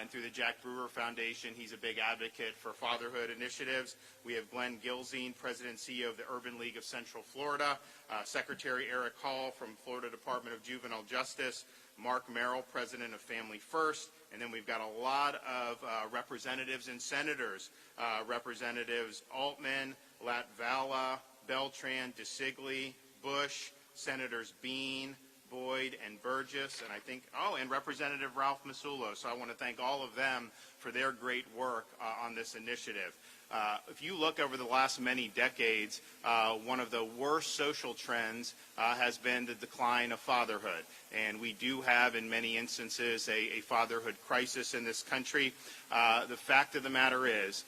and through the Jack Brewer Foundation, he's a big advocate for fatherhood initiatives. We have Glenn Gilzin, President and CEO of the Urban League of Central Florida, Secretary Eric Hall from Florida Department of Juvenile Justice, Mark Merrill, President of Family First, and then we've got a lot of representatives and senators, Representatives Altman, Latvala, Beltran, DeSigli, Bush, Senators Bean, Boyd, and Burgess, and I think, and Representative Ralph Masulo. So I want to thank all of them for their great work on this initiative. If you look over the last many decades, one of the worst social trends has been the decline of fatherhood. And we do have, in many instances, a fatherhood crisis in this country. The fact of the matter is,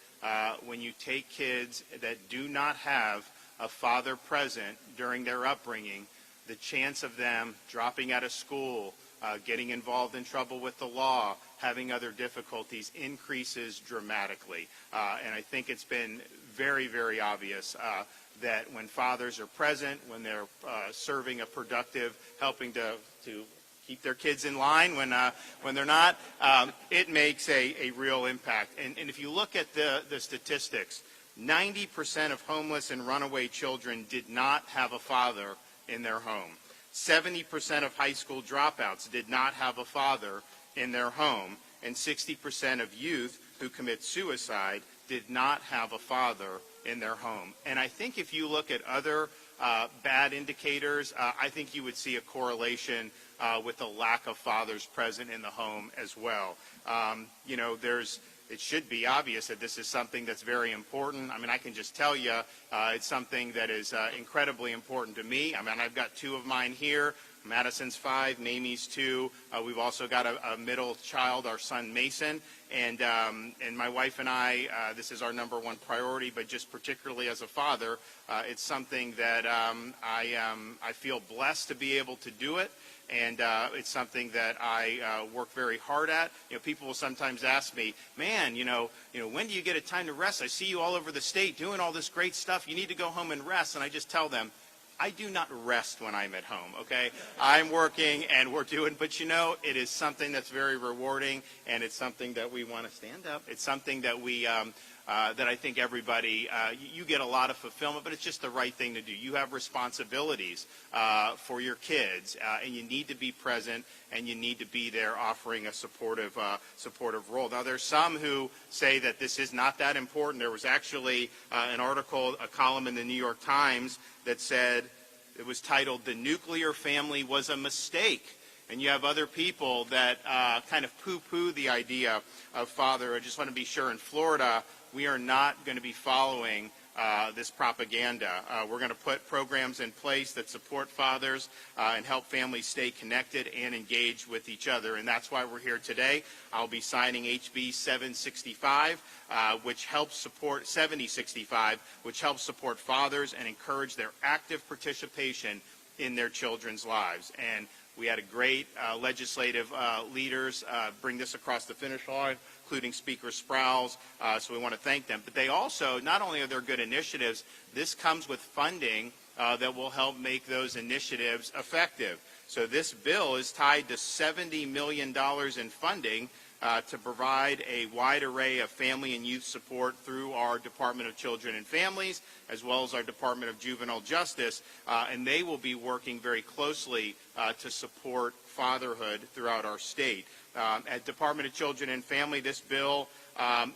when you take kids that do not have a father present during their upbringing, the chance of them dropping out of school, getting involved in trouble with the law, having other difficulties increases dramatically. And I think it's been very, very obvious that when fathers are present, when they're serving a productive, helping to keep their kids in line when they're not, it makes a real impact. And if you look at the statistics, 90% of homeless and runaway children did not have a father in their home. 70% of high school dropouts did not have a father in their home, and 60% of youth who commit suicide did not have a father in their home. And I think if you look at other bad indicators, I think you would see a correlation with the lack of fathers present in the home as well. It should be obvious that this is something that's very important. I mean, I can just tell you it's something that is incredibly important to me. I mean, I've got two of mine here. Madison's 5, Mamie's 2. We've also got a middle child, our son Mason. And my wife and I, this is our #1 priority, but just particularly as a father, it's something that I feel blessed to be able to do it. And it's something that I work very hard at. People will sometimes ask me, man, when do you get a time to rest? I see you all over the state doing all this great stuff. You need to go home and rest. And I just tell them, I do not rest when I'm at home, okay? I'm working and we're doing, but it is something that's very rewarding, and it's something that we want to stand up. It's something that we, that I think everybody, you get a lot of fulfillment, but it's just the right thing to do. You have responsibilities for your kids, and you need to be present, and you need to be there offering a supportive role. Now, there's some who say that this is not that important. There was actually an article, a column in the New York Times that said, it was titled, "The Nuclear Family Was a Mistake." And you have other people that kind of poo-poo the idea of father. I just want to be sure in Florida, we are not going to be following this propaganda. We're going to put programs in place that support fathers and help families stay connected and engaged with each other. And that's why we're here today. I'll be signing HB 765, which helps support 7065, which helps support fathers and encourage their active participation in their children's lives. And we had a great legislative leaders bring this across the finish line, including Speaker Sprouls, so we want to thank them. But they also, not only are there good initiatives, this comes with funding that will help make those initiatives effective. So this bill is tied to $70 million in funding to provide a wide array of family and youth support through our Department of Children and Families, as well as our Department of Juvenile Justice, and they will be working very closely to support fatherhood throughout our state. At Department of Children and Family, this bill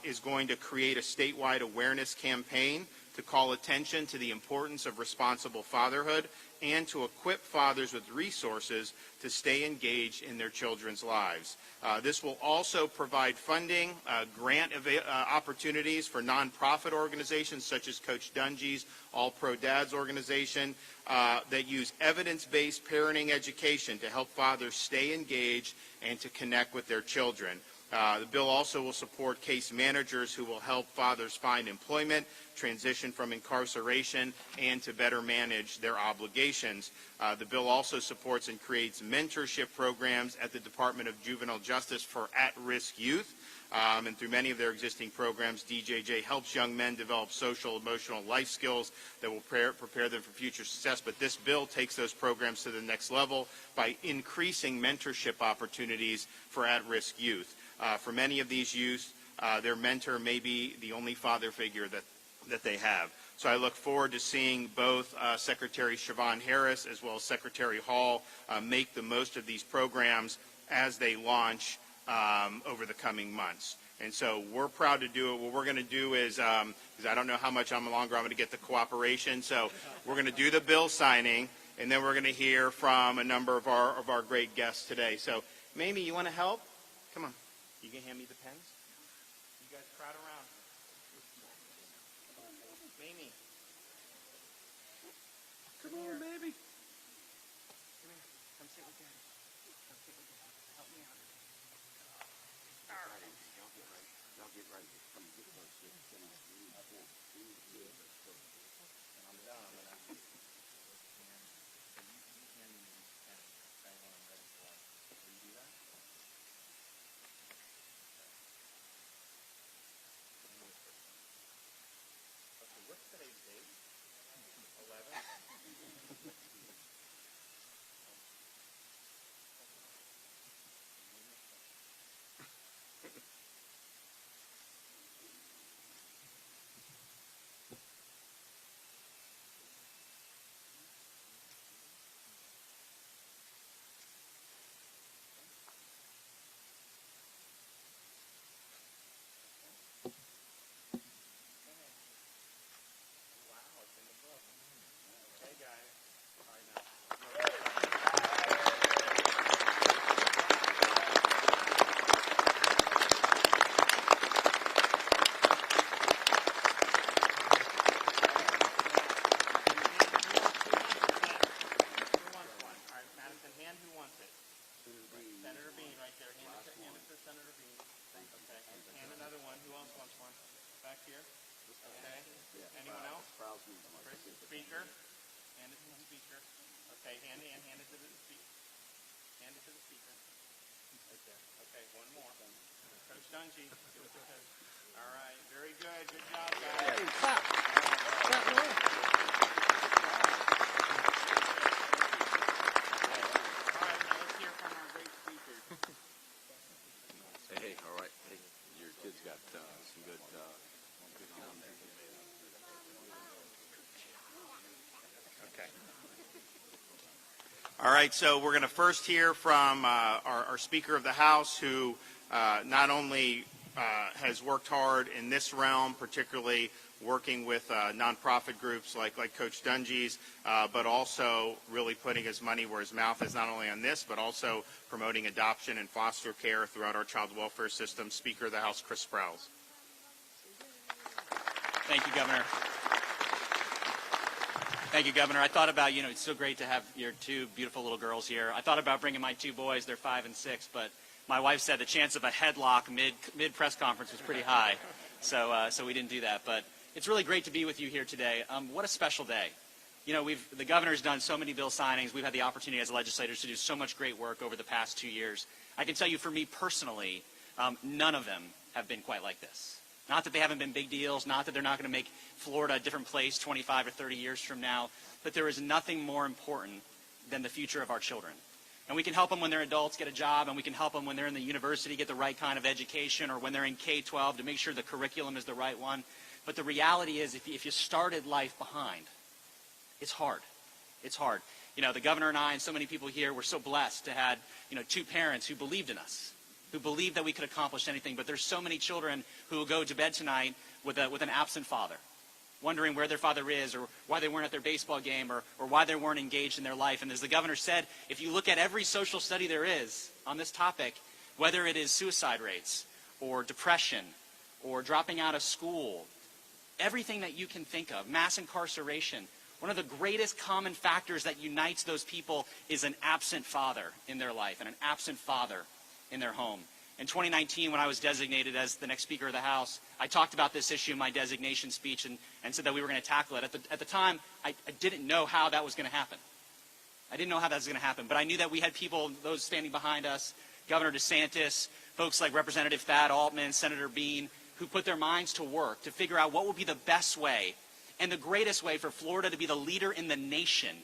is going to create a statewide awareness campaign to call attention to the importance of responsible fatherhood and to equip fathers with resources to stay engaged in their children's lives. This will also provide funding, grant opportunities for nonprofit organizations such as Coach Dungy's All Pro Dads organization that use evidence-based parenting education to help fathers stay engaged and to connect with their children. The bill also will support case managers who will help fathers find employment, transition from incarceration, and to better manage their obligations. The bill also supports and creates mentorship programs at the Department of Juvenile Justice for at-risk youth. And through many of their existing programs, DJJ helps young men develop social, emotional life skills that will prepare them for future success. But this bill takes those programs to the next level by increasing mentorship opportunities for at-risk youth. For many of these youth, their mentor may be the only father figure that they have. So I look forward to seeing both Secretary Siobhan Harris as well as Secretary Hall make the most of these programs as they launch over the coming months. And so we're proud to do it. What we're going to do is, because I don't know how much longer I'm going to get the cooperation, so we're going to do the bill signing, and then we're going to hear from a number of our great guests today. So, Mamie, you want to help? Come on. You can hand me the pens? You guys crowd around. Mamie. Come on, baby. Come here. Come sit with Daddy. Come sit with Daddy. Help me out. All right. Y'all get right. Come get close. And I'm done. Will you do that? Okay, what's today's date? 11? Speaker. Hand it to the speaker. Okay, hand it to the speaker. Hand it to the speaker. Okay, one more. Coach Dungy. All right, very good. Good job, guys. Hey, clap. Clap it up. All right, now let's hear from our great speakers. Hey, all right. Hey, your kids got some good comments. Okay. All right, so we're going to first hear from our Speaker of the House, who not only has worked hard in this realm, particularly working with nonprofit groups like Coach Dungy's, but also really putting his money where his mouth is, not only on this, but also promoting adoption and foster care throughout our child welfare system. Speaker of the House, Chris Sprouls. Thank you, Governor. Thank you, Governor. I thought about, it's so great to have your two beautiful little girls here. I thought about bringing my two boys. They're 5 and 6, but my wife said the chance of a headlock mid press conference was pretty high, so we didn't do that. But it's really great to be with you here today. What a special day. The governor's done so many bill signings. We've had the opportunity as legislators to do so much great work over the past 2 years. I can tell you, for me personally, none of them have been quite like this. Not that they haven't been big deals, not that they're not going to make Florida a different place 25 or 30 years from now, but there is nothing more important than the future of our children. And we can help them when they're adults get a job, and we can help them when they're in the university get the right kind of education, or when they're in K-12 to make sure the curriculum is the right one. But the reality is, if you started life behind, it's hard. It's hard. The governor and I and so many people here were so blessed to have, two parents who believed in us, who believed that we could accomplish anything. But there's so many children who will go to bed tonight with an absent father, wondering where their father is, or why they weren't at their baseball game, or why they weren't engaged in their life. And as the governor said, if you look at every social study there is on this topic, whether it is suicide rates, or depression, or dropping out of school, everything that you can think of, mass incarceration, one of the greatest common factors that unites those people is an absent father in their life, and an absent father in their home. In 2019, when I was designated as the next Speaker of the House, I talked about this issue in my designation speech and said that we were going to tackle it. At the time, I didn't know how that was going to happen. I didn't know how that was going to happen, but I knew that we had people, those standing behind us, Governor DeSantis, folks like Representative Thad Altman, Senator Bean, who put their minds to work to figure out what would be the best way and the greatest way for Florida to be the leader in the nation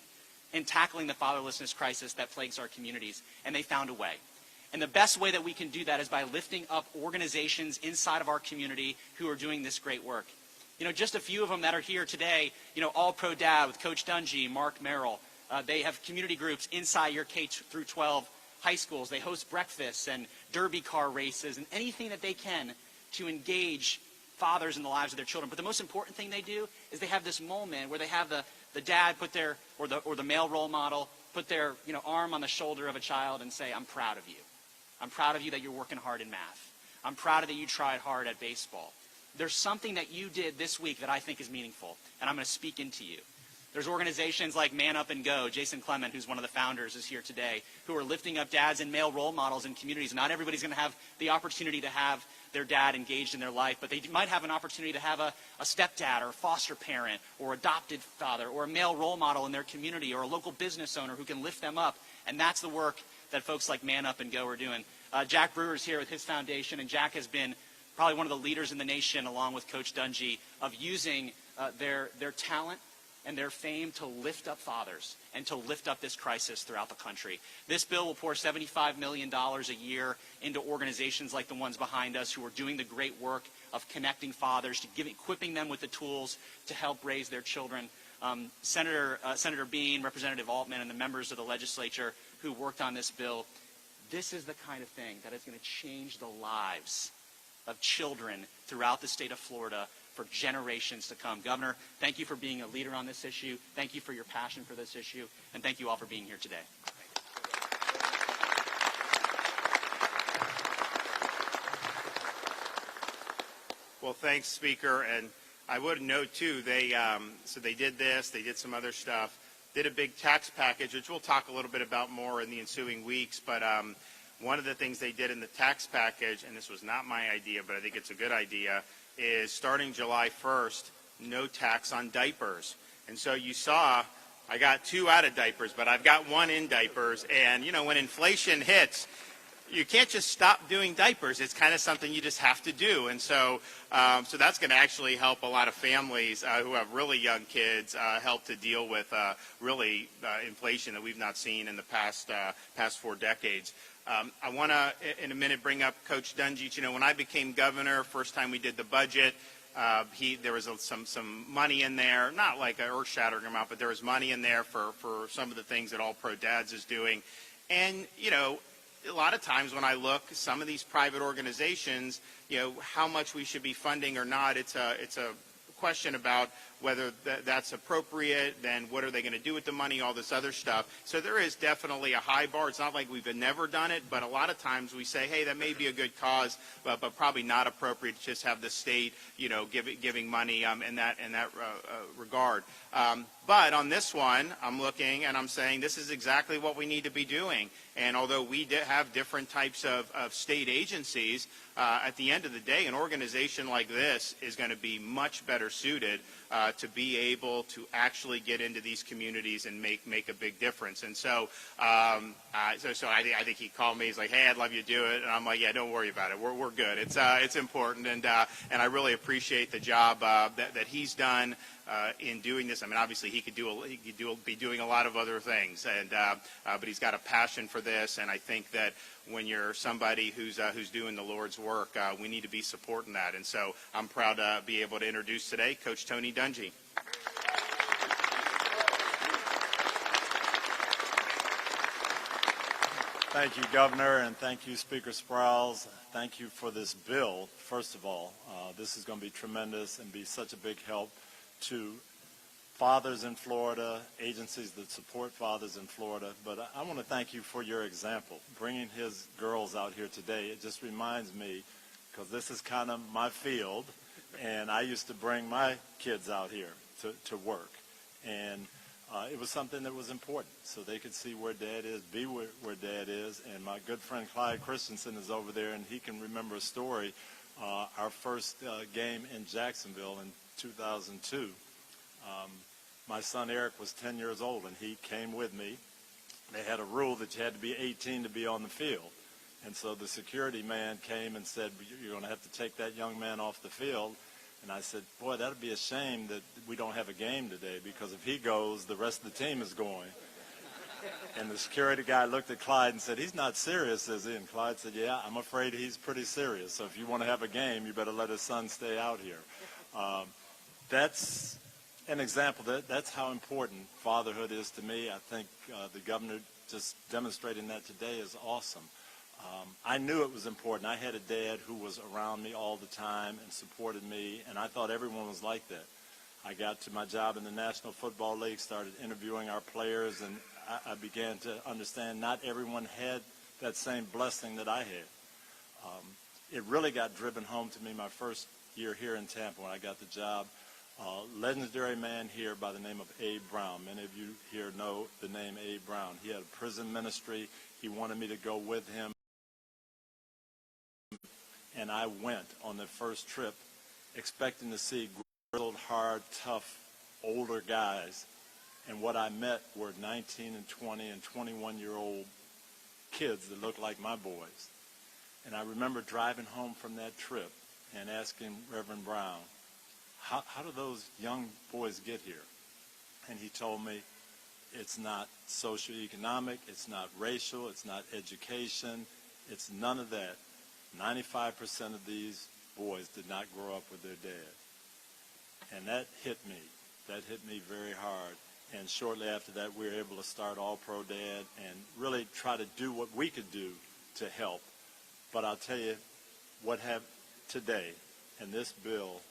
in tackling the fatherlessness crisis that plagues our communities. And they found a way. And the best way that we can do that is by lifting up organizations inside of our community who are doing this great work. You know, just a few of them that are here today, you know, All Pro Dad with Coach Dungy, Mark Merrill. They have community groups inside your K through 12 high schools. They host breakfasts and derby car races and anything that they can to engage fathers in the lives of their children. But the most important thing they do is they have this moment where they have the dad put their, or the male role model, put their, you know, arm on the shoulder of a child and say, I'm proud of you. I'm proud of you that you're working hard in math. I'm proud of that you tried hard at baseball. There's something that you did this week that I think is meaningful, and I'm going to speak into you. There's organizations like Man Up and Go. Jason Clement, who's one of the founders, is here today, who are lifting up dads and male role models in communities. Not everybody's going to have the opportunity to have their dad engaged in their life, but they might have an opportunity to have a stepdad or a foster parent or adopted father or a male role model in their community or a local business owner who can lift them up. And that's the work that folks like Man Up and Go are doing. Jack Brewer is here with his foundation, and Jack has been probably one of the leaders in the nation, along with Coach Dungy, of using their talent and their fame to lift up fathers and to lift up this crisis throughout the country. This bill will pour $75 million a year into organizations like the ones behind us who are doing the great work of connecting fathers, to equipping them with the tools to help raise their children. Senator Bean, Representative Altman, and the members of the legislature who worked on this bill, this is the kind of thing that is going to change the lives of children throughout the state of Florida for generations to come. Governor, thank you for being a leader on this issue. Thank you for your passion for this issue. And thank you all for being here today. Well, thanks, Speaker. And I would note, too, so they did this, they did some other stuff, did a big tax package, which we'll talk a little bit about more in the ensuing weeks. But one of the things they did in the tax package, and this was not my idea, but I think it's a good idea, is starting July 1st, no tax on diapers. And so you saw, I got 2 out of diapers, but I've got 1 in diapers. And, you know, when inflation hits, you can't just stop doing diapers. It's kind of something you just have to do. And so so that's going to actually help a lot of families who have really young kids help to deal with really inflation that we've not seen in the past 4 decades. I want to, in a minute, bring up Coach Dungy. You know, when I became governor, first time we did the budget, there was some money in there, not like an earth-shattering amount, but there was money in there for some of the things that All Pro Dads is doing. And, you know, a lot of times when I look, some of these private organizations, you know, how much we should be funding or not, it's a question about whether that's appropriate, then what are they going to do with the money, all this other stuff. So there is definitely a high bar. It's not like we've never done it, but a lot of times we say, hey, that may be a good cause, but probably not appropriate to just have the state, you know, giving money in that regard. But on this one, I'm looking and I'm saying this is exactly what we need to be doing. And although we have different types of state agencies, at the end of the day, an organization like this is going to be much better suited to be able to actually get into these communities and make a big difference. And so, I think he called me. He's like, "Hey, I'd love you to do it." And I'm like, "Yeah, don't worry about it. We're good. It's important." And I really appreciate the job that he's done in doing this. I mean, obviously he could be doing a lot of other things, but he's got a passion for this. And I think that when you're somebody who's doing the Lord's work, we need to be supporting that. And so I'm proud to be able to introduce today Coach Tony Dungy. Thank you, Governor, and thank you, Speaker Sprouls. Thank you for this bill, first of all. This is going to be tremendous and be such a big help to fathers in Florida, agencies that support fathers in Florida. But I want to thank you for your example, bringing his girls out here today. It just reminds me, because this is kind of my field, and I used to bring my kids out here to work. And it was something that was important, so they could see where Dad is, be where Dad is. And my good friend Clyde Christensen is over there, and he can remember a story. Our first game in Jacksonville in 2002, my son Eric was 10 years old, and he came with me, they had a rule that you had to be 18 to be on the field. And so the security man came and said, you're going to have to take that young man off the field. And I said, boy, that would be a shame that we don't have a game today, because if he goes, the rest of the team is going. And the security guy looked at Clyde and said, he's not serious, is he? And Clyde said, yeah, I'm afraid he's pretty serious. So if you want to have a game, you better let his son stay out here. That's an example. That's how important fatherhood is to me. I think the governor just demonstrating that today is awesome. I knew it was important. I had a dad who was around me all the time and supported me, and I thought everyone was like that. I got to my job in the National Football League, started interviewing our players, and I began to understand not everyone had that same blessing that I had. It really got driven home to me my first year here in Tampa when I got the job. Legendary man here by the name of Abe Brown. Many of you here know the name Abe Brown. He had a prison ministry. He wanted me to go with him. And I went on the first trip expecting to see grizzled, hard, tough, older guys. And what I met were 19 and 20 and 21-year-old kids that looked like my boys. And I remember driving home from that trip and asking Reverend Brown, how do those young boys get here? And he told me, it's not socioeconomic, it's not racial, it's not education, it's none of that. 95% of these boys did not grow up with their dad. And that hit me. That hit me very hard. And shortly after that, we were able to start All-Pro Dad and really try to do what we could do to help. But I'll tell you what happened today in this bill.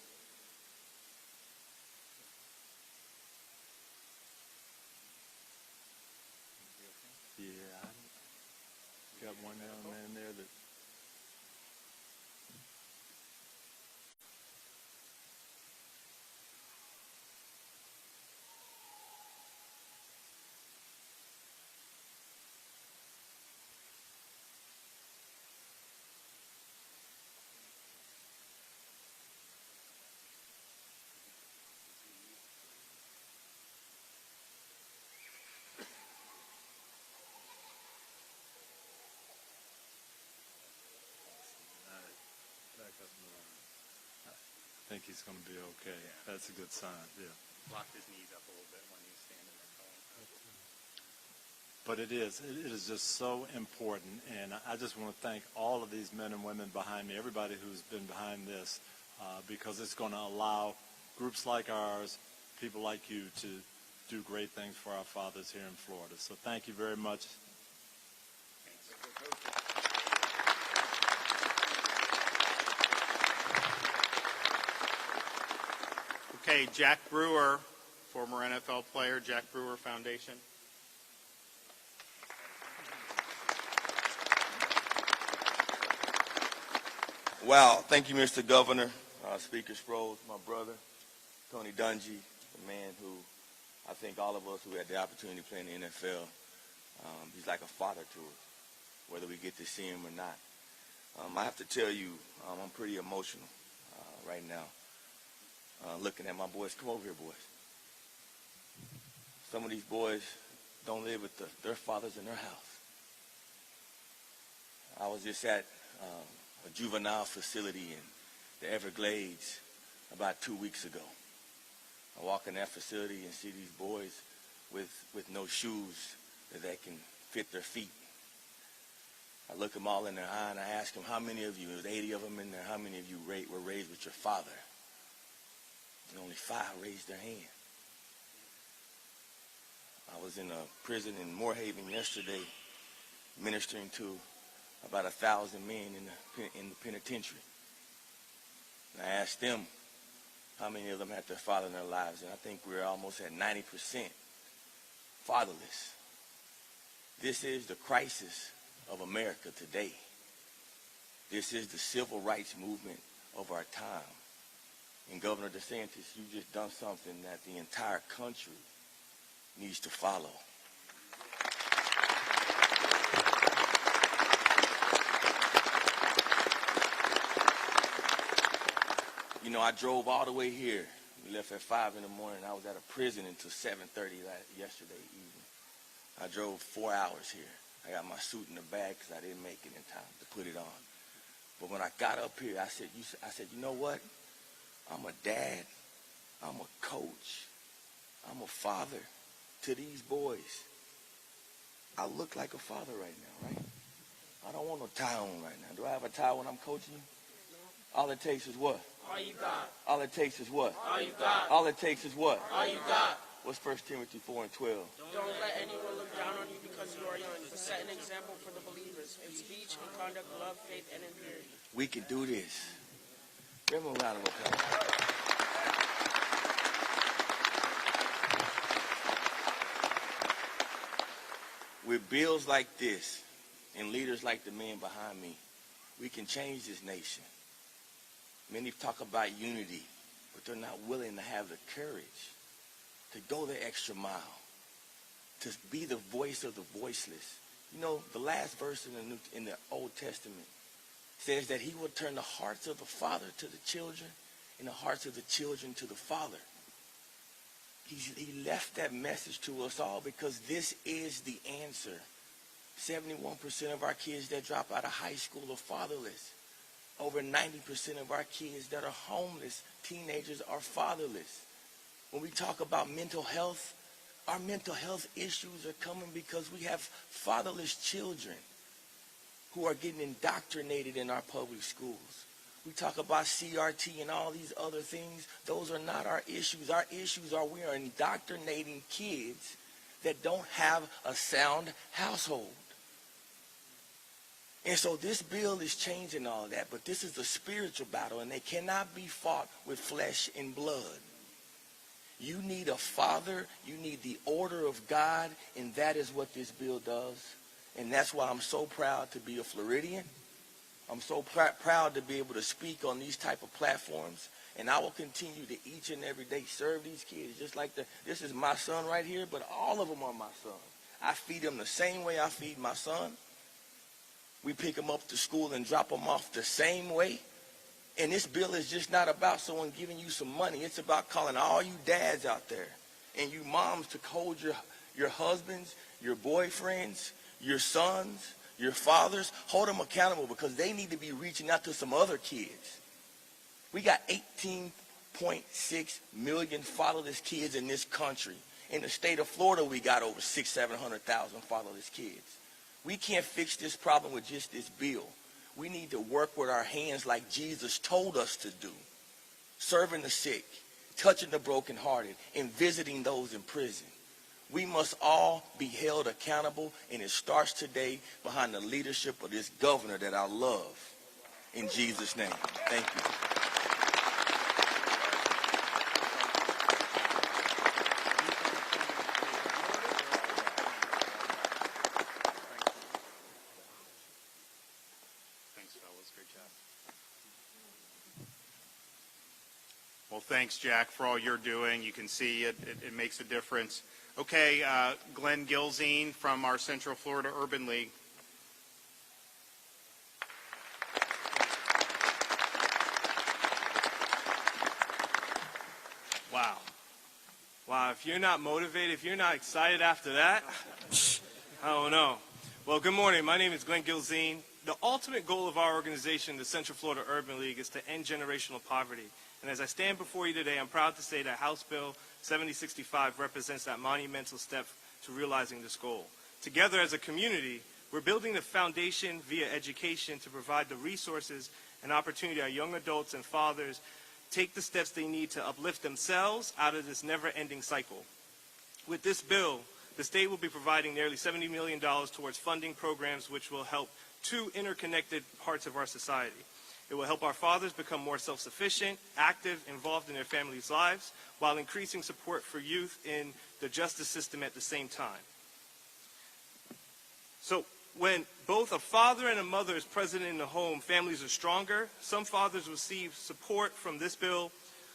Yeah, I got one young man there that. I think he's going to be okay. Yeah. That's a good sign, yeah. Locked his knees up a little bit when he was standing there. But it is just so important, and I just want to thank all of these men and women behind me, everybody who's been behind this, because it's going to allow groups like ours, people like you, to do great things for our fathers here in Florida. So thank you very much. Okay, Jack Brewer, former NFL player, Jack Brewer Foundation. Wow, thank you, Mr. Governor, Speaker Sprouls, my brother, Tony Dungy, the man who I think all of us who had the opportunity to play in the NFL, he's like a father to us, whether we get to see him or not. I have to tell you, I'm pretty emotional right now. Looking at my boys. Come over here, boys. Some of these boys don't live with their fathers in their house. I was just at a juvenile facility in the Everglades about 2 weeks ago. I walk in that facility and see these boys with no shoes that can fit their feet. I look them all in their eye and I ask them, how many of you, there's 80 of them in there, how many of you were raised with your father? And only 5 raised their hand. I was in a prison in Moorhaven yesterday ministering to about 1,000 men in the penitentiary. And I asked them how many of them had their father in their lives, and I think we're almost at 90% fatherless. This is the crisis of America today. This is the civil rights movement of our time. And Governor DeSantis, you just done something that the entire country needs to follow. You know, I drove all the way here. We left at 5 in the morning. I was at a prison until 7:30 yesterday evening. I drove 4 hours here. I got my suit in the bag because I didn't make it in time to put it on. But when I got up here, I said, you know what? I'm a dad. I'm a coach. I'm a father to these boys. I look like a father right now, right? I don't want no tie on right now. Do I have a tie when I'm coaching you? All it takes is what? All you got. All it takes is what? All you got. All it takes is what? All you got. What's 1 Timothy 4 and 12? Don't let anyone look down on you because you are young, but set an example for the believers in speech, in conduct, love, faith, and in purity. We can do this. Give them a round of applause. With bills like this and leaders like the men behind me, we can change this nation. Many talk about unity, but they're not willing to have the courage to go the extra mile, to be the voice of the voiceless. You know, the last verse in the Old Testament says that he will turn the hearts of the father to the children and the hearts of the children to the father. He left that message to us all because this is the answer. 71% of our kids that drop out of high school are fatherless. Over 90% of our kids that are homeless, teenagers, are fatherless. When we talk about mental health, our mental health issues are coming because we have fatherless children who are getting indoctrinated in our public schools. We talk about CRT and all these other things. Those are not our issues. Our issues are we are indoctrinating kids that don't have a sound household. And so this bill is changing all of that, but this is a spiritual battle, and they cannot be fought with flesh and blood. You need a father, you need the order of God, and that is what this bill does. And that's why I'm so proud to be a Floridian. I'm so proud to be able to speak on these type of platforms, and I will continue to each and every day serve these kids. Just like this is my son right here, but all of them are my son. I feed them the same way I feed my son. We pick them up to school and drop them off the same way. And this bill is just not about someone giving you some money. It's about calling all you dads out there and you moms to hold your husbands, your boyfriends, your sons, your fathers. Hold them accountable because they need to be reaching out to some other kids. We got 18.6 million fatherless kids in this country. In the state of Florida, we got over 700,000 fatherless kids. We can't fix this problem with just this bill. We need to work with our hands like Jesus told us to do. Serving the sick, touching the brokenhearted, and visiting those in prison. We must all be held accountable, and it starts today behind the leadership of this governor that I love. In Jesus' name, thank you. Well, thanks, Jack, for all you're doing. You can see it makes a difference. Okay, Glenn Gilzin from our Central Florida Urban League. Wow. Wow, if you're not motivated, if you're not excited after that, I don't know. Well, good morning. My name is Glenn Gilzin. The ultimate goal of our organization, the Central Florida Urban League, is to end generational poverty. And as I stand before you today, I'm proud to say that House Bill 7065 represents that monumental step to realizing this goal. Together as a community, we're building the foundation via education to provide the resources and opportunity our young adults and fathers take the steps they need to uplift themselves out of this never-ending cycle. With this bill, the state will be providing nearly $70 million towards funding programs which will help two interconnected parts of our society. It will help our fathers become more self-sufficient, active, involved in their families' lives, while increasing support for youth in the justice system at the same time. So when both a father and a mother is present in the home, families are stronger. Some fathers receive support from this bill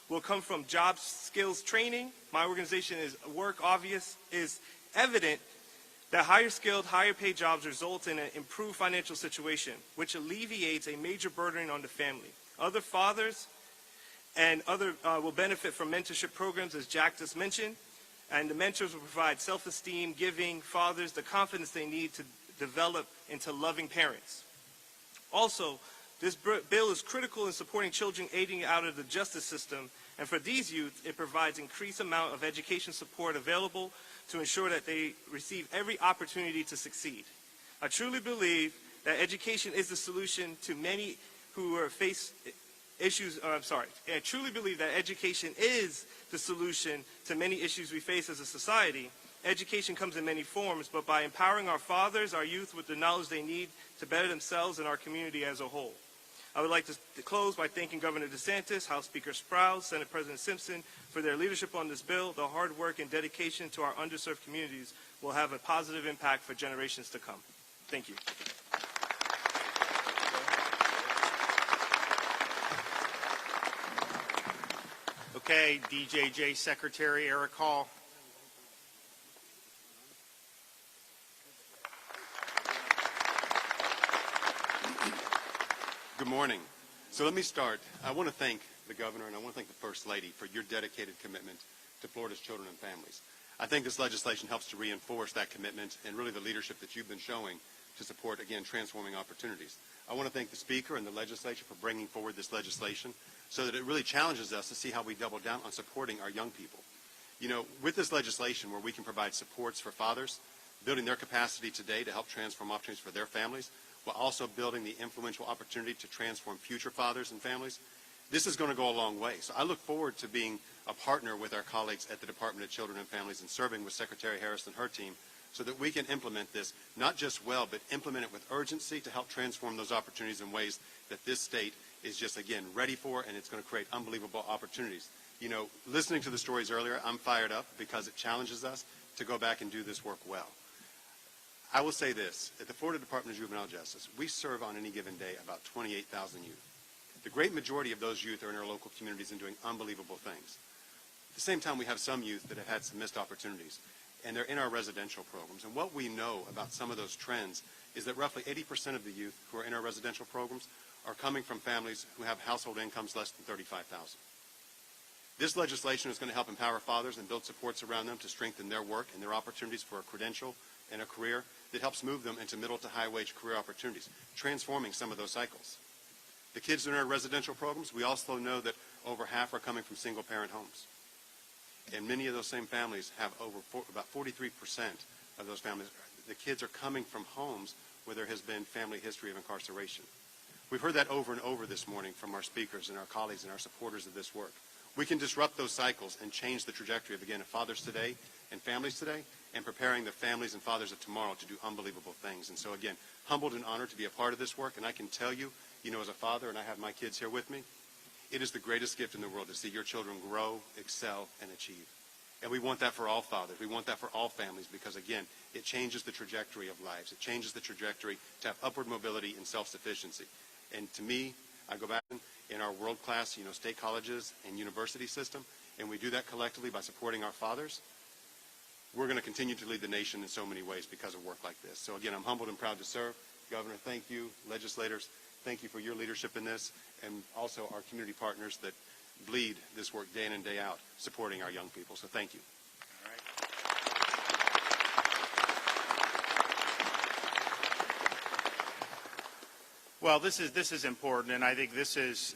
will come from job skills training. My organization is evident that higher skilled, higher paid jobs result in an improved financial situation, which alleviates a major burden on the family. Other fathers and will benefit from mentorship programs, as Jack just mentioned, And the mentors will provide self-esteem, giving fathers the confidence they need to develop into loving parents. Also, this bill is critical in supporting children aging out of the justice system, and for these youth, it provides increased amount of education support available to ensure that they receive every opportunity to succeed. I truly believe that education is the solution to many who are face issues. I truly believe that education is the solution to many issues we face as a society. Education comes in many forms, but by empowering our fathers, our youth with the knowledge they need to better themselves and our community as a whole. I would like to close by thanking Governor DeSantis, House Speaker Sprouls, Senate President Simpson for their leadership on this bill. The hard work and dedication to our underserved communities will have a positive impact for generations to come. Thank you. Okay, DJJ Secretary Eric Hall. Good morning. So let me start. I want to thank the governor and I want to thank the First Lady for your dedicated commitment to Florida's children and families. I think this legislation helps to reinforce that commitment and really the leadership that you've been showing to support, again, transforming opportunities. I want to thank the Speaker and the legislature for bringing forward this legislation so that it really challenges us to see how we double down on supporting our young people. You know, with this legislation where we can provide supports for fathers, building their capacity today to help transform opportunities for their families, while also building the influential opportunity to transform future fathers and families, this is going to go a long way. So I look forward to being a partner with our colleagues at the Department of Children and Families and serving with Secretary Harris and her team so that we can implement this, not just well, but implement it with urgency to help transform those opportunities in ways that this state is just, again, ready for, and it's going to create unbelievable opportunities. You know, listening to the stories earlier, I'm fired up because it challenges us to go back and do this work well. I will say this, at the Florida Department of Juvenile Justice, we serve on any given day about 28,000 youth. The great majority of those youth are in our local communities and doing unbelievable things. At the same time, we have some youth that have had some missed opportunities, and they're in our residential programs. And what we know about some of those trends is that roughly 80% of the youth who are in our residential programs are coming from families who have household incomes less than $35,000. This legislation is going to help empower fathers and build supports around them to strengthen their work and their opportunities for a credential and a career that helps move them into middle to high wage career opportunities, transforming some of those cycles. The kids in our residential programs, we also know that over half are coming from single parent homes. And many of those same families have about 43% of those families, the kids are coming from homes where there has been family history of incarceration. We've heard that over and over this morning from our speakers and our colleagues and our supporters of this work. We can disrupt those cycles and change the trajectory of, again, of fathers today and families today, and preparing the families and fathers of tomorrow to do unbelievable things. And so, again, humbled and honored to be a part of this work. And I can tell you, you know, as a father, and I have my kids here with me, it is the greatest gift in the world to see your children grow, excel, and achieve. And we want that for all fathers. We want that for all families because, again, it changes the trajectory of lives. It changes the trajectory to have upward mobility and self-sufficiency. And to me, I go back in our world-class, you know, state colleges and university system, and we do that collectively by supporting our fathers. We're going to continue to lead the nation in so many ways because of work like this. So again, I'm humbled and proud to serve. Governor, thank you. Legislators, thank you for your leadership in this, and also our community partners that bleed this work day in and day out, supporting our young people. So thank you. All right. Well, this is important, and I think this is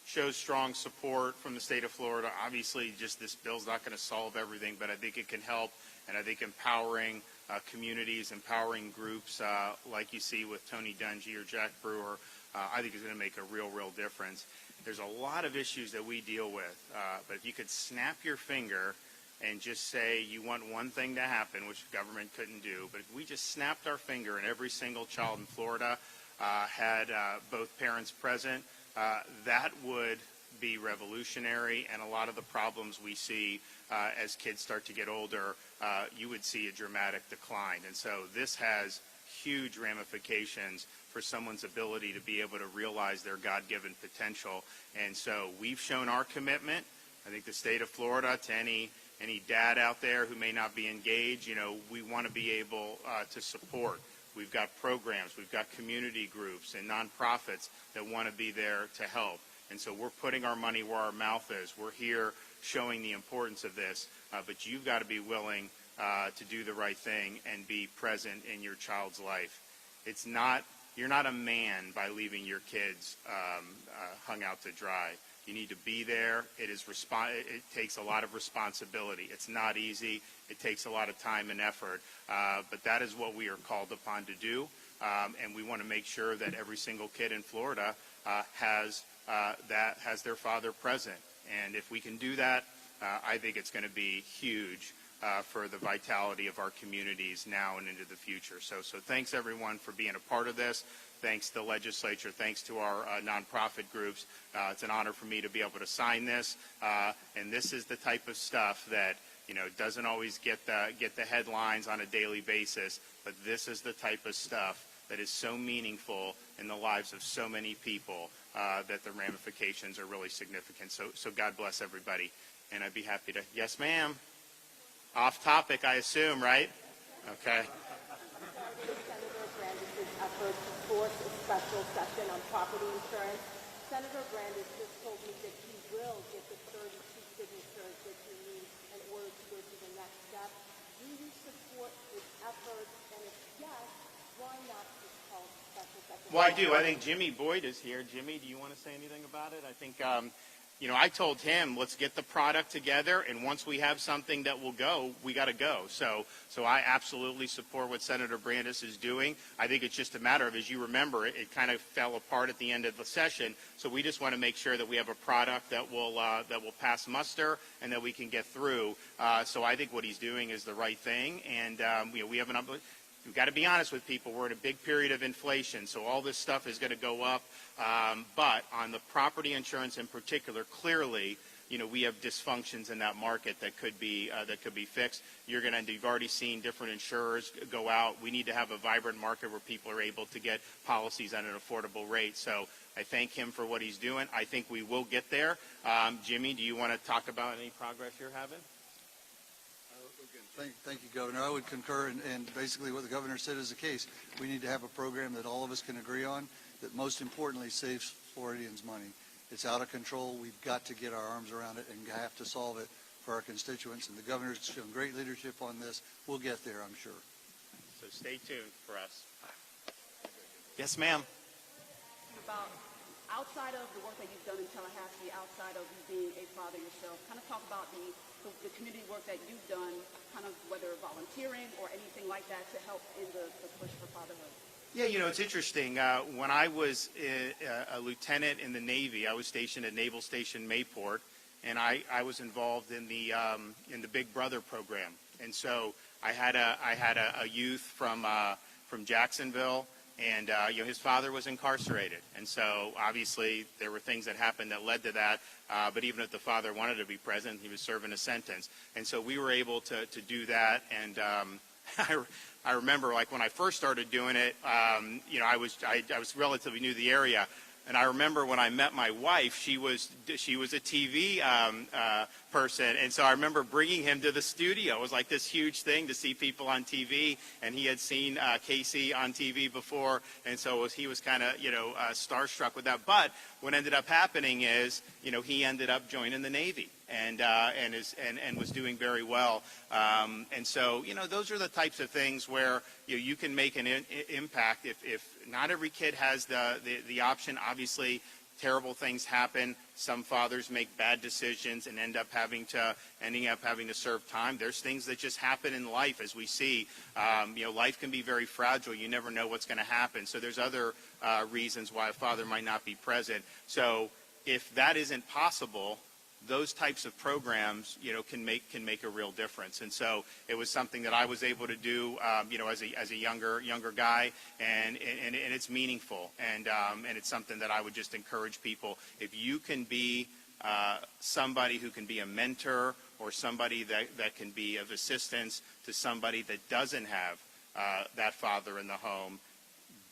shows strong support from the state of Florida. Obviously, just this bill's not going to solve everything, but I think it can help, and I think empowering communities, empowering groups like you see with Tony Dungy or Jack Brewer, I think is going to make a real difference. There's a lot of issues that we deal with, but if you could snap your finger and just say you want one thing to happen, which government couldn't do, but if we just snapped our finger and every single child in Florida had both parents present, that would be revolutionary, and a lot of the problems we see as kids start to get older, you would see a dramatic decline. And so this has huge ramifications for someone's ability to be able to realize their God-given potential. And so we've shown our commitment. I think the state of Florida, to any dad out there who may not be engaged, you know, we want to be able to support. We've got programs, we've got community groups and nonprofits that want to be there to help. And so we're putting our money where our mouth is. We're here showing the importance of this, but you've got to be willing to do the right thing and be present in your child's life. You're not a man by leaving your kids hung out to dry. You need to be there. It takes a lot of responsibility. It's not easy. It takes a lot of time and effort, but that is what we are called upon to do, and we want to make sure that every single kid in Florida has their father present. And if we can do that, I think it's going to be huge for the vitality of our communities now and into the future. So thanks everyone for being a part of this. Thanks to the legislature. Thanks to our nonprofit groups. It's an honor for me to be able to sign this. And this is the type of stuff that doesn't always get the headlines on a daily basis. But this is the type of stuff that is so meaningful in the lives of so many people that the ramifications are really significant. So God bless everybody. And I'd be happy to. Yes, ma'am. Off topic, I assume, right? Okay. Senator Brandis' effort to force a special session on property insurance. Senator Brandis just told me that he will get the 32 signatures that he needs in order to go to the next step. Do you support his efforts? And if yes, why not just call a special session? Well, I do. I think Jimmy Boyd is here. Jimmy, do you want to say anything about it? I think, I told him, let's get the product together, and once we have something that will go, we got to go. So I absolutely support what Senator Brandis is doing. I think it's just a matter of, as you remember, it kind of fell apart at the end of the session. So we just want to make sure that we have a product that will pass muster and that we can get through. So I think what he's doing is the right thing, and we have we've got to be honest with people. We're in a big period of inflation, so all this stuff is going to go up. But on the property insurance in particular, clearly, we have dysfunctions in that market that could be fixed. You've already seen different insurers go out. We need to have a vibrant market where people are able to get policies at an affordable rate. So I thank him for what he's doing. I think we will get there. Jimmy, do you want to talk about any progress you're having? Thank you, Governor. I would concur, and basically what the Governor said is the case. We need to have a program that all of us can agree on, that most importantly saves Floridians money. It's out of control. We've got to get our arms around it and have to solve it for our constituents, and the Governor's shown great leadership on this. We'll get there, I'm sure. So stay tuned for us. Yes, ma'am. About outside of the work that you've done in Tallahassee, outside of you being a father yourself, kind of talk about the community work that you've done, kind of whether volunteering or anything like that to help in the push for fatherhood. Yeah, it's interesting. When I was a lieutenant in the Navy, I was stationed at Naval Station Mayport, and I was involved in the Big Brother program. And so I had a youth from Jacksonville, and his father was incarcerated. And so obviously there were things that happened that led to that. But even if the father wanted to be present, he was serving a sentence. And so we were able to do that. And I remember, like, when I first started doing it, I was relatively new to the area. And I remember when I met my wife, she was a TV person, and so I remember bringing him to the studio. It was like this huge thing to see people on TV, and he had seen Casey on TV before, and so he was kind of starstruck with that. But what ended up happening is he ended up joining the Navy and was doing very well. And so those are the types of things where you can make an impact. If not every kid has the option, obviously terrible things happen. Some fathers make bad decisions and ending up having to serve time. There's things that just happen in life, as we see. Life can be very fragile. You never know what's going to happen. So there's other reasons why a father might not be present. So if that isn't possible, those types of programs, can make a real difference. And so it was something that I was able to do, as a younger guy, and it's meaningful, and it's something that I would just encourage people. If you can be somebody who can be a mentor, or somebody that can be of assistance to somebody that doesn't have that father in the home,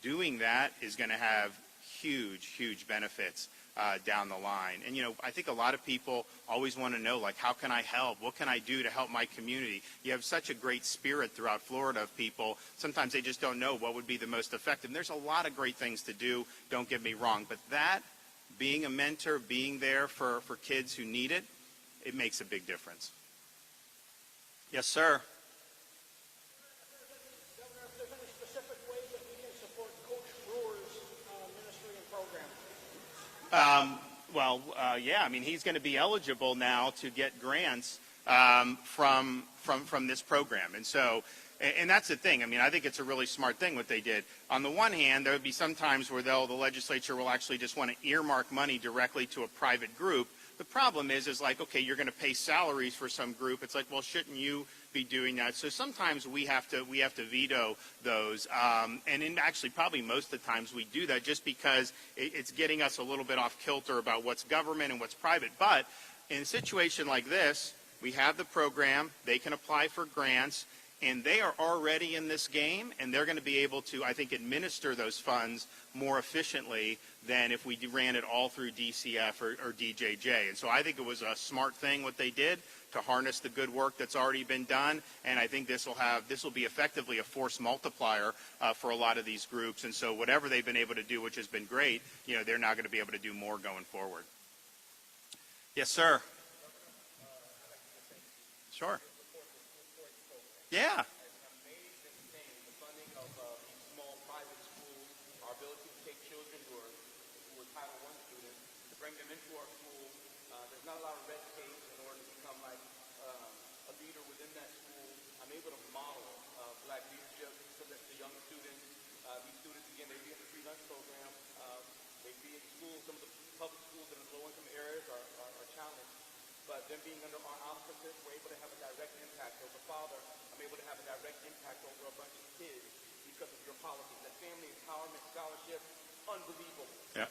doing that is going to have huge benefits down the line. And I think a lot of people always want to know, like, how can I help? What can I do to help my community? You have such a great spirit throughout Florida of people. Sometimes they just don't know what would be the most effective. And there's a lot of great things to do, don't get me wrong, but that being a mentor, being there for kids who need it, it makes a big difference. Yes, sir. Governor, if there's any specific ways that we can support Coach Brewer's ministry and program? Yeah, I mean, he's going to be eligible now to get grants from this program. And so, and that's the thing. I mean, I think it's a really smart thing what they did. On the one hand, there would be some times where the legislature will actually just want to earmark money directly to a private group. The problem is like, okay, you're going to pay salaries for some group. It's like, well, shouldn't you be doing that? So sometimes we have to veto those. And actually, probably most of the times we do that just because it's getting us a little bit off kilter about what's government and what's private. But in a situation like this, we have the program. They can apply for grants. And they are already in this game, and they're going to be able to, I think, administer those funds more efficiently than if we ran it all through DCF or DJJ. And so I think it was a smart thing what they did to harness the good work that's already been done. And I think this will be effectively a force multiplier for a lot of these groups. And so whatever they've been able to do, which has been great, they're now going to be able to do more going forward. Yes, sir. Sure. Yeah. It's an amazing thing, the funding of these small private schools, our ability to take children who are Title I students, to bring them into our school. There's not a lot of red tape in order to become like a leader within that school. I'm able to model black leadership so that the young students, these students, again, they be in the free lunch program. They be in schools, some of the public schools in the low-income areas are challenged. But them being under our auspices, we're able to have a direct impact. As a father, I'm able to have a direct impact over a bunch of kids because of your policies. That family empowerment scholarship, unbelievable. Yeah.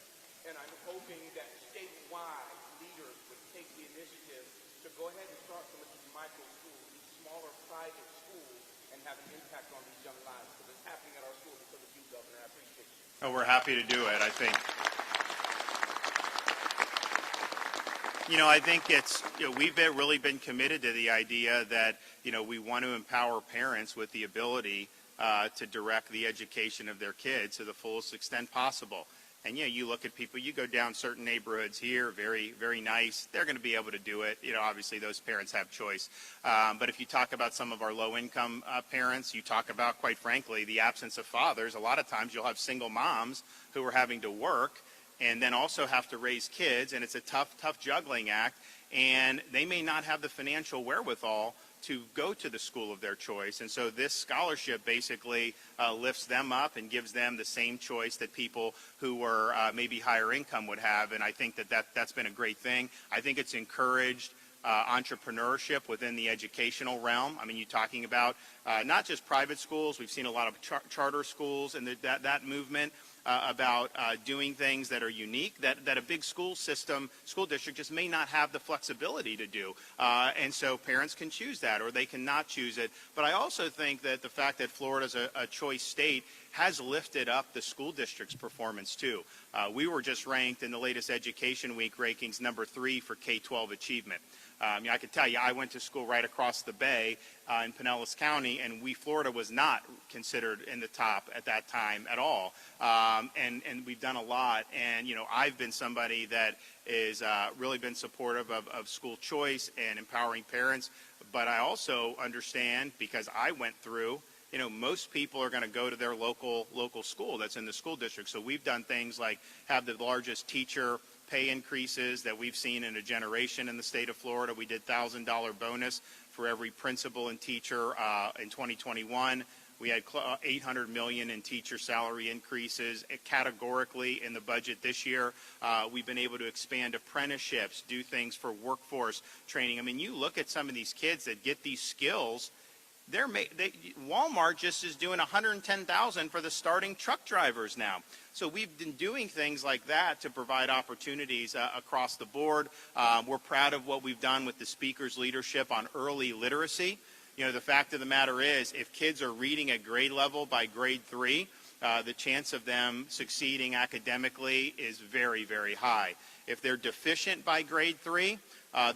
And I'm hoping that statewide leaders would take the initiative to go ahead and start some of these micro schools, these smaller private schools, and have an impact on these young lives. Because it's happening at our school because of you, Governor. I appreciate you. Oh, we're happy to do it, I think. I think we've really been committed to the idea that, we want to empower parents with the ability to direct the education of their kids to the fullest extent possible. And, you look at people, you go down certain neighborhoods here, very, very nice. They're going to be able to do it. Obviously those parents have choice. But if you talk about some of our low-income parents, you talk about, quite frankly, the absence of fathers. A lot of times you'll have single moms who are having to work and then also have to raise kids, and it's a tough juggling act, and they may not have the financial wherewithal to go to the school of their choice. And so this scholarship basically lifts them up and gives them the same choice that people who are maybe higher income would have, and I think that's been a great thing. I think it's encouraged entrepreneurship within the educational realm. I mean, you're talking about not just private schools. We've seen a lot of charter schools and that movement. About doing things that are unique that a big school district just may not have the flexibility to do. And so parents can choose that or they cannot choose it. But I also think that the fact that Florida's a choice state has lifted up the school district's performance too. We were just ranked in the latest Education Week rankings #3 for K-12 achievement. I can tell you, I went to school right across the bay in Pinellas County, and Florida was not considered in the top at that time at all. And we've done a lot. And, I've been somebody that is really been supportive of school choice and empowering parents. But I also understand, because I went through, most people are going to go to their local school that's in the school district. So we've done things like have the largest teacher pay increases that we've seen in a generation in the state of Florida. We did $1,000 bonus for every principal and teacher in 2021. We had $800 million in teacher salary increases categorically in the budget this year. We've been able to expand apprenticeships, do things for workforce training. I mean, you look at some of these kids that get these skills. Walmart just is doing $110,000 for the starting truck drivers now. So we've been doing things like that to provide opportunities across the board. We're proud of what we've done with the speaker's leadership on early literacy. The fact of the matter is, if kids are reading at grade level by grade 3, the chance of them succeeding academically is very, very high. if they're deficient by grade 3,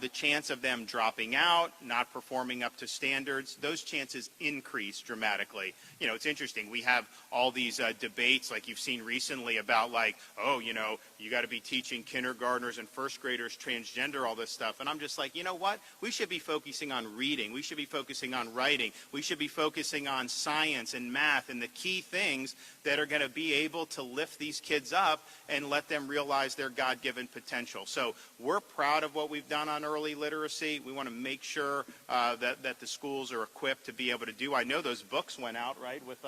the chance of them dropping out, not performing up to standards, those chances increase dramatically. You know, it's interesting. We have all these debates like you've seen recently about like, oh, you know, you got to be teaching kindergartners and first graders transgender, all this stuff. And I'm just like, you know what? We should be focusing on reading. We should be focusing on writing. We should be focusing on science and math and the key things that are going to be able to lift these kids up and let them realize their God-given potential. So we're proud of what we've done on early literacy. We want to make sure that the schools are equipped to be able to do. I know those books went out, right, with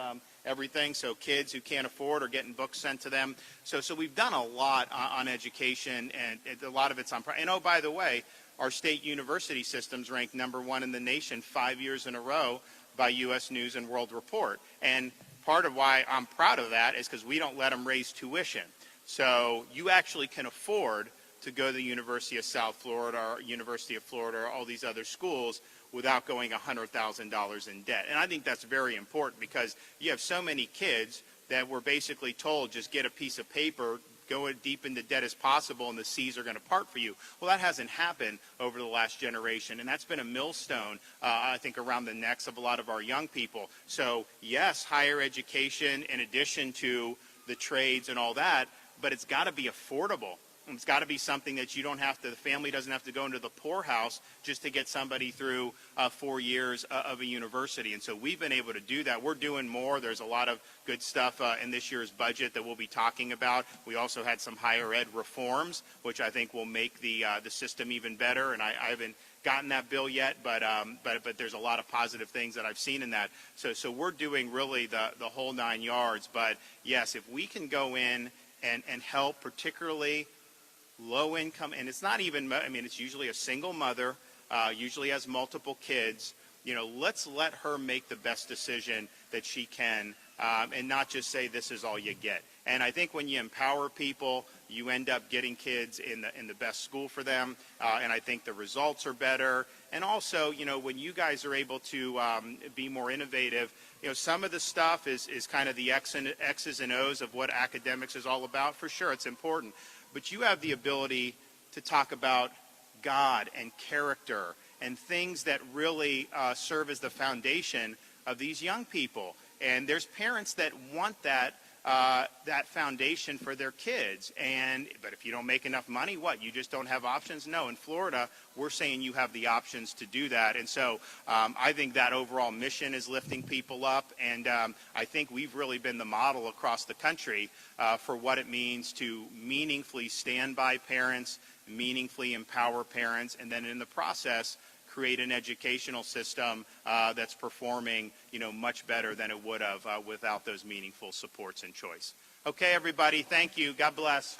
everything, so kids who can't afford are getting books sent to them. So we've done a lot on education, and a lot of it's on. And oh, by the way, our state university system's ranked #1 in the nation 5 years in a row by U.S. News and World Report. And part of why I'm proud of that is because we don't let them raise tuition. So you actually can afford to go to the University of South Florida or University of Florida or all these other schools without going $100,000 in debt. And I think that's very important because you have so many kids that were basically told just get a piece of paper, go as deep into debt as possible, and the seas are going to part for you. Well, that hasn't happened over the last generation, and that's been a millstone, I think, around the necks of a lot of our young people. So, yes, higher education in addition to the trades and all that, but it's got to be affordable. It's got to be something that you don't have to, the family doesn't have to go into the poorhouse just to get somebody through 4 years of a university. And so we've been able to do that. We're doing more. There's a lot of good stuff in this year's budget that we'll be talking about. We also had some higher ed reforms, which I think will make the system even better. And I haven't gotten that bill yet, but there's a lot of positive things that I've seen in that. So we're doing really the whole 9 yards. But yes, if we can go in and help, particularly low income, and it's not even, I mean, it's usually a single mother, usually has multiple kids. You know, let's let her make the best decision that she can, and not just say this is all you get. And I think when you empower people, you end up getting kids in the best school for them, and I think the results are better. And also, you know, when you guys are able to be more innovative, you know, some of the stuff is kind of the X's and O's of what academics is all about. For sure, it's important. But you have the ability to talk about God and character and things that really serve as the foundation of these young people. And there's parents that want that foundation for their kids. But if you don't make enough money, what? You just don't have options? No, in Florida, we're saying you have the options to do that. And so I think that overall mission is lifting people up. And I think we've really been the model across the country for what it means to meaningfully stand by parents, meaningfully empower parents, and then in the process, create an educational system that's performing, you know, much better than it would have without those meaningful supports and choice. Okay, everybody, thank you. God bless.